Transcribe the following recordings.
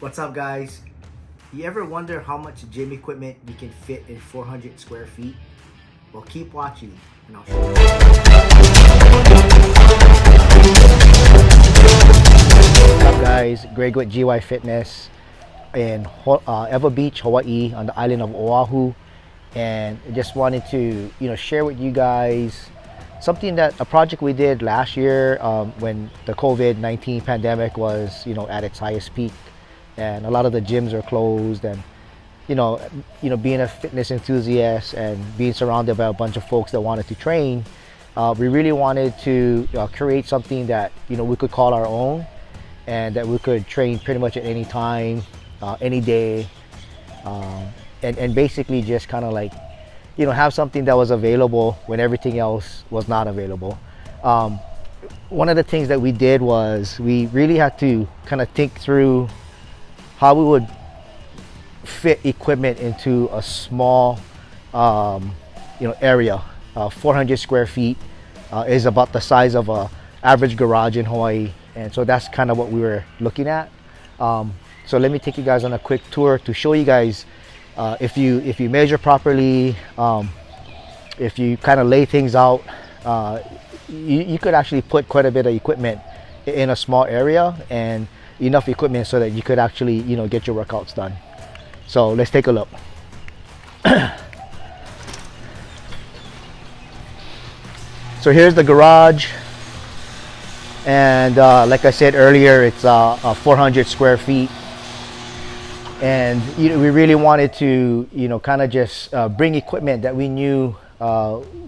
What's up, guys? You ever wonder how much gym equipment you can fit in 400 square feet? Well, keep watching and I'll show you. What's up, guys? Greg with GY Fitness in Ever Beach, Hawaii, on the island of Oahu, and I just wanted to share with you guys a project we did last year when the COVID-19 pandemic was at its highest peak, and a lot of the gyms are closed, and being a fitness enthusiast and being surrounded by a bunch of folks that wanted to train, we really wanted to create something that we could call our own, and that we could train pretty much at any time, any day, and basically just kind of like have something that was available when everything else was not available. One of the things that we did was we really had to kind of think through how we would fit equipment into a small area. 400 square feet is about the size of a average garage in Hawaii, and so that's kind of what we were looking at. So let me take you guys on a quick tour to show you guys if you measure properly, if you kind of lay things out, you could actually put quite a bit of equipment in a small area, and enough equipment so that you could actually get your workouts done. So let's take a look. So here's the garage, and like I said earlier, it's 400 square feet, and we really wanted to kind of just bring equipment that we knew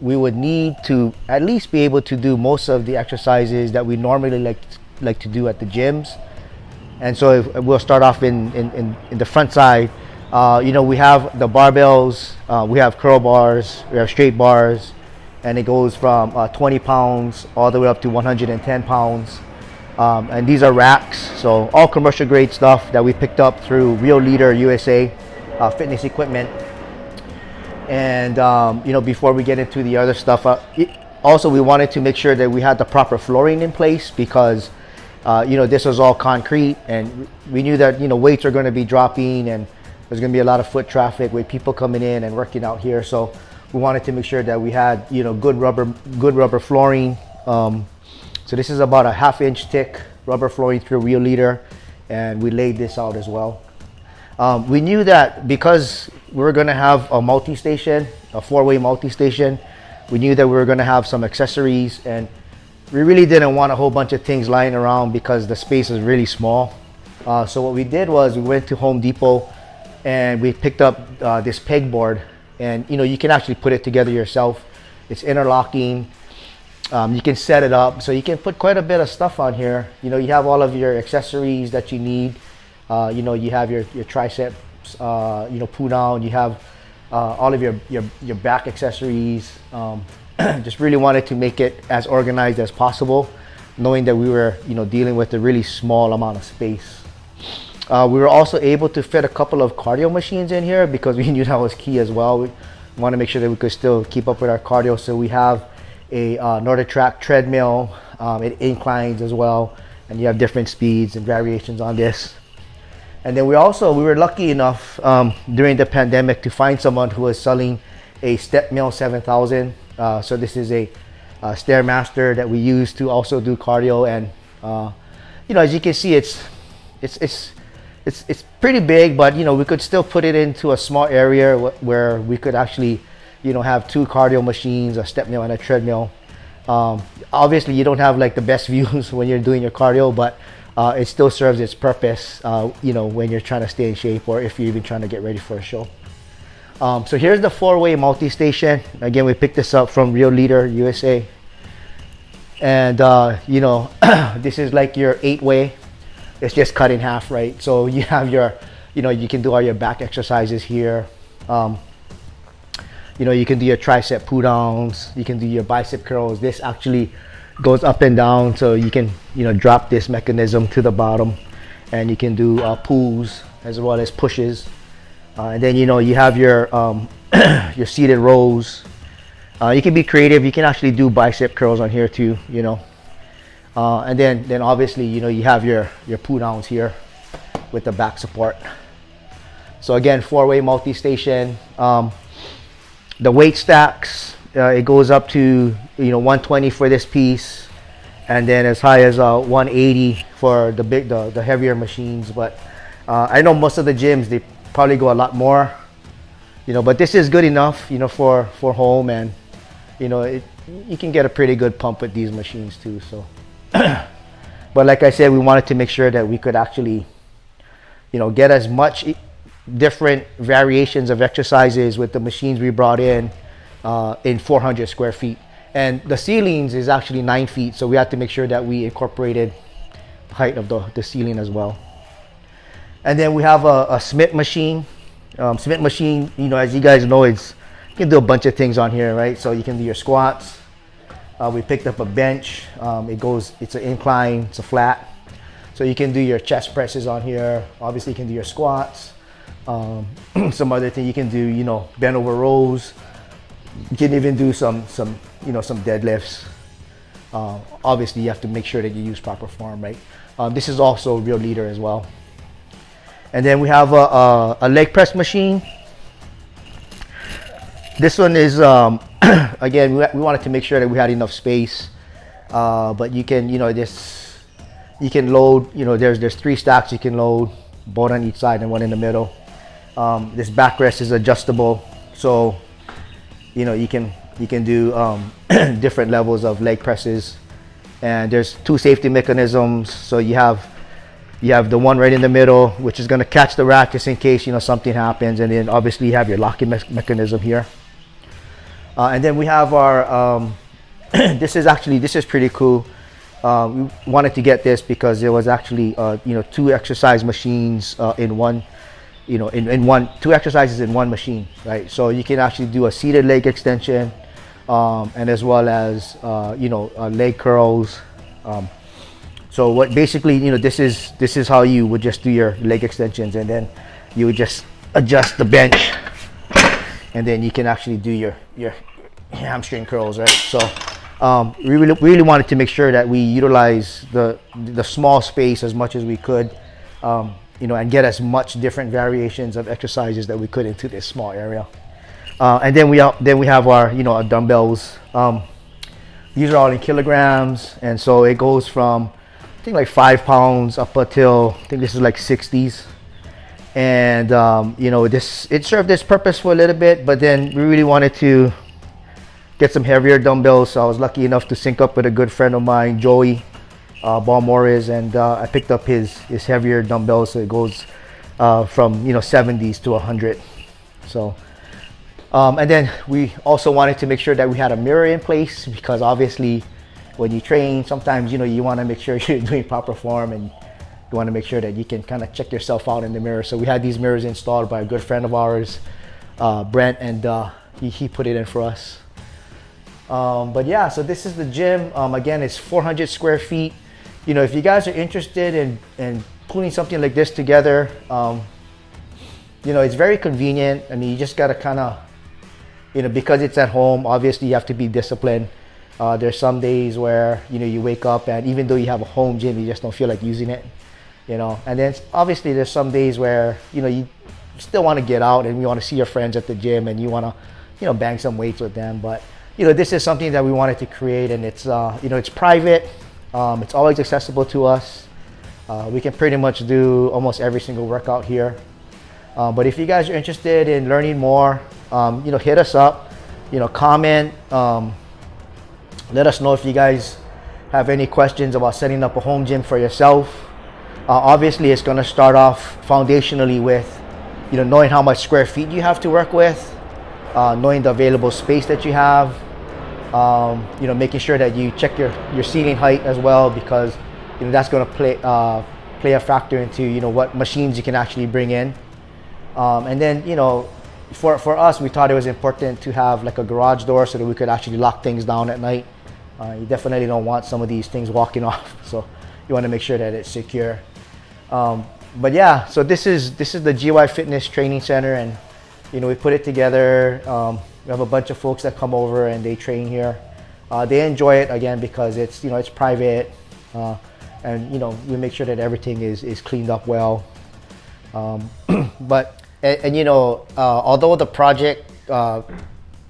we would need to at least be able to do most of the exercises that we normally like to do at the gyms. And so we'll start off in the front side. We have the barbells, we have curl bars, we have straight bars, and it goes from 20 pounds all the way up to 110 pounds. And these are racks, so all commercial grade stuff that we picked up through Real Leader USA fitness equipment. And before we get into the other stuff, also we wanted to make sure that we had the proper flooring in place, because this was all concrete, and we knew that weights are going to be dropping, and there's going to be a lot of foot traffic with people coming in and working out here. So we wanted to make sure that we had good rubber flooring. So this is about a ½ inch thick rubber flooring through Real Leader, and we laid this out as well. We knew that because we were going to have a multi-station, a 4-way multi-station, we knew that we were going to have some accessories, and we really didn't want a whole bunch of things lying around because the space is really small. So what we did was we went to Home Depot and we picked up this pegboard, and you can actually put it together yourself. It's interlocking. You can set it up, so you can put quite a bit of stuff on here. You have all of your accessories that you need. You have your triceps, pull down. You have all of your back accessories. Just really wanted to make it as organized as possible, knowing that we were dealing with a really small amount of space. We were also able to fit a couple of cardio machines in here because we knew that was key as well. We want to make sure that we could still keep up with our cardio, so we have a NordicTrack treadmill. It inclines as well, and you have different speeds and variations on this. And then we were lucky enough during the pandemic to find someone who was selling a StepMill 7000. So this is a Stairmaster that we use to also do cardio, and as you can see, it's pretty big, but we could still put it into a small area where we could actually have 2 cardio machines, a StepMill and a treadmill. Obviously you don't have like the best views when you're doing your cardio, but it still serves its purpose when you're trying to stay in shape, or if you're even trying to get ready for a show. So here's the 4-way multi-station. Again, we picked this up from Real Leader USA, and this is like your 8-way. It's just cut in half, right? So you have your you can do all your back exercises here. You can do your tricep pull downs, you can do your bicep curls. This actually goes up and down, so you can drop this mechanism to the bottom, and you can do pulls as well as pushes. And then you have your your seated rows. You can be creative. You can actually do bicep curls on here too. And then obviously you have your pull downs here. with the back support. So again, 4-way multi-station. The weight stacks, it goes up to 120 for this piece, and then as high as 180 for the heavier machines. But I know most of the gyms, they probably go a lot more, but this is good enough, for home, and you can get a pretty good pump with these machines too. So, but like I said, we wanted to make sure that we could actually, get as much different variations of exercises with the machines we brought in 400 square feet. And the ceilings is actually 9 feet, so we had to make sure that we incorporated the height of the ceiling as well. And then we have a Smith machine. Smith machine, as you guys know, you can do a bunch of things on here, right? So you can do your squats. We picked up a bench. It's an incline, it's a flat. So you can do your chest presses on here. Obviously you can do your squats. Some other thing you can do, bend over rows. You can even do some deadlifts. Obviously you have to make sure that you use proper form, right? This is also Real Leader as well. And then we have a leg press machine. This one is, again, we wanted to make sure that we had enough space. But you can, you can load, there's 3 stacks you can load, both on each side and one in the middle. This backrest is adjustable, so you can do different levels of leg presses. And there's 2 safety mechanisms, so you have the one right in the middle, which is going to catch the rack just in case something happens, and then obviously you have your locking mechanism here. And then we have our this is pretty cool. We wanted to get this because there was actually 2 exercise machines in one, in 2 exercises in one machine, right? So you can actually do a seated leg extension, and as well as leg curls. So what basically, this is how you would just do your leg extensions, and then you would just adjust the bench, and then you can actually do your hamstring curls, right? So we really wanted to make sure that we utilize the small space as much as we could, and get as much different variations of exercises that we could into this small area. And then we have our our dumbbells. These are all in kilograms, and so it goes from I think like 5 pounds up until I think this is like 60s. And it served this purpose for a little bit, but then we really wanted to get some heavier dumbbells. So I was lucky enough to sync up with a good friend of mine, Joey Morris, and I picked up his heavier dumbbells. So it goes from 70s to 100. So and then we also wanted to make sure that we had a mirror in place, because obviously when you train, sometimes you want to make sure you're doing proper form, and you want to make sure that you can kind of check yourself out in the mirror. So we had these mirrors installed by a good friend of ours, Brent, and he put it in for us. But yeah, so this is the gym. Again, it's 400 square feet. If you guys are interested in putting something like this together, it's very convenient. I mean, you just gotta kind of, because it's at home, obviously you have to be disciplined. There's some days where you wake up and even though you have a home gym, you just don't feel like using it, and then obviously there's some days where you still want to get out and you want to see your friends at the gym and you want to bang some weights with them. But this is something that we wanted to create, and it's it's private. It's always accessible to us. We can pretty much do almost every single workout here. But if you guys are interested in learning more, hit us up, comment. Let us know if you guys have any questions about setting up a home gym for yourself. Obviously, it's going to start off foundationally with, knowing how much square feet you have to work with, knowing the available space that you have, making sure that you check your ceiling height as well, because that's going to play a factor into what machines you can actually bring in. And then for us, we thought it was important to have like a garage door so that we could actually lock things down at night. You definitely don't want some of these things walking off, so you want to make sure that it's secure. But yeah, so this is the GY Fitness Training Center, and we put it together. We have a bunch of folks that come over and they train here. They enjoy it again because it's it's private, and we make sure that everything is cleaned up well. But you know, although the project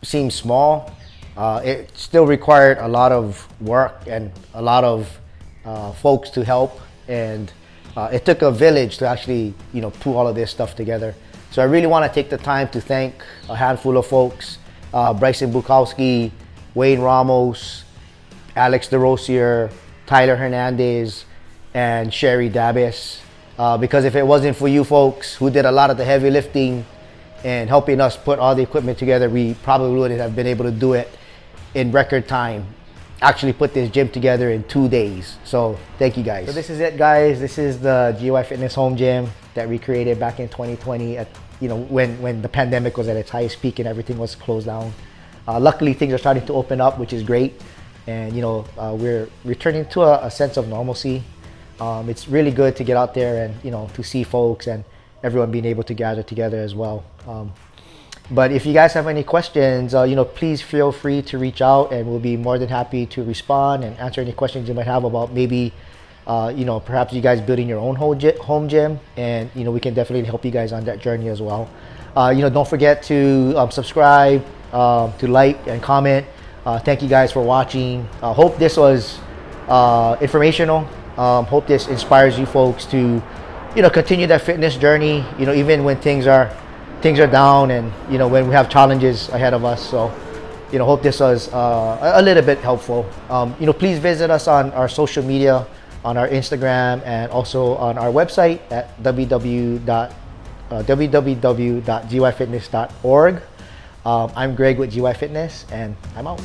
seems small, it still required a lot of work and a lot of folks to help, and it took a village to actually, you know, pull all of this stuff together. So I really want to take the time to thank a handful of folks: Bryson Bukowski, Wayne Ramos, Alex DeRosier, Tyler Hernandez, and Sherry Dabis. Because if it wasn't for you folks who did a lot of the heavy lifting and helping us put all the equipment together, we probably wouldn't have been able to do it in record time. Actually put this gym together in 2 days. So thank you guys. So this is it, guys. This is the GY Fitness home gym that we created back in 2020 at, you know, when the pandemic was at its highest peak and everything was closed down. Luckily things are starting to open up, which is great. And you know, we're returning to a sense of normalcy. It's really good to get out there and, you know, to see folks and everyone being able to gather together as well. But if you guys have any questions, you know, please feel free to reach out, and we'll be more than happy to respond and answer any questions you might have about maybe, you know, perhaps you guys building your own home gym, and you know, we can definitely help you guys on that journey as well. You know, don't forget to subscribe, to like and comment. Thank you guys for watching. Hope this was informational. Hope this inspires you folks to, you know, continue that fitness journey, you know, even when things are down, and you know, when we have challenges ahead of us. So, you know, hope this was a little bit helpful. You know, please visit us on our social media, on our Instagram, and also on our website at www.gyfitness.org. I'm Greg with GY Fitness, and I'm out.